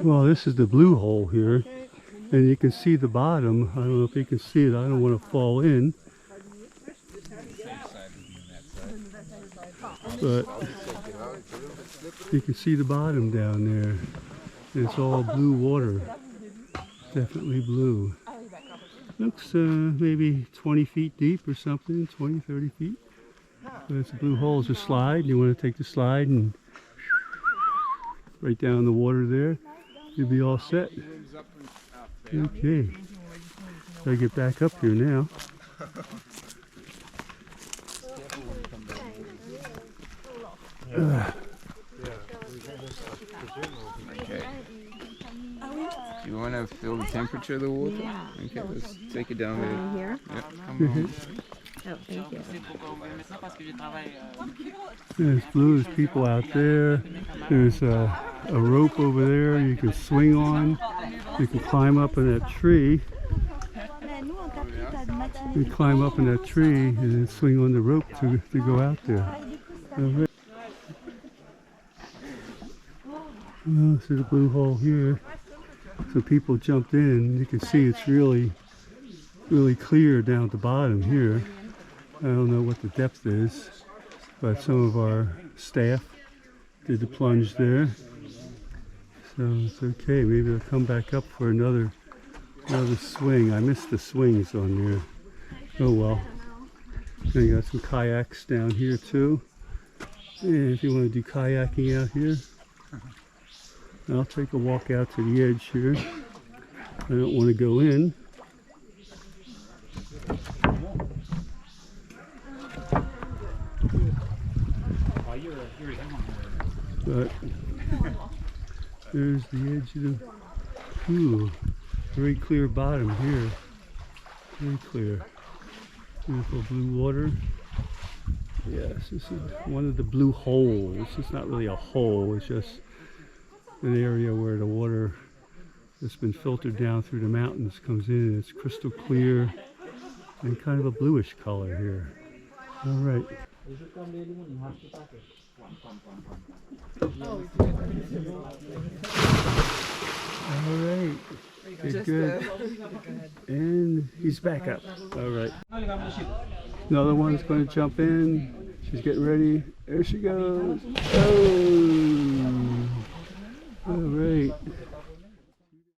Well, this is the blue hole here, and you can see the bottom. I don't know if you can see it. I don't want to fall in, but you can see the bottom down there. It's all blue water, definitely blue. Looks maybe 20 feet deep or something, 20, 30 feet. But it's a blue hole. It's a slide. You want to take the slide and right down in the water there. You'll be all set. Okay. Gotta get back up here now. Okay. Do you want to feel the temperature of the water? Okay, let's take it down there. Here? Yep, come on. Oh, thank you. There's blue. There's people out there. There's a rope over there you can swing on. You can climb up in that tree. You climb up in that tree and then swing on the rope to go out there. Well, this is a blue hole here. So people jumped in. You can see it's really clear down at the bottom here. I don't know what the depth is, but some of our staff did the plunge there. So it's okay. Maybe they'll come back up for another swing. I missed the swings on there. Oh well. And you got some kayaks down here too. And if you want to do kayaking out here, I'll take a walk out to the edge here. I don't want to go in. But there's the edge of the pool. Very clear bottom here. Very clear. Beautiful blue water. Yes, this is one of the blue holes. It's not really a hole, it's just an area where the water that's been filtered down through the mountains comes in, and it's crystal clear and kind of a bluish color here. All right. All right. Good. And he's back up. All right. Another one's going to jump in. She's getting ready. There she goes. Oh. All right.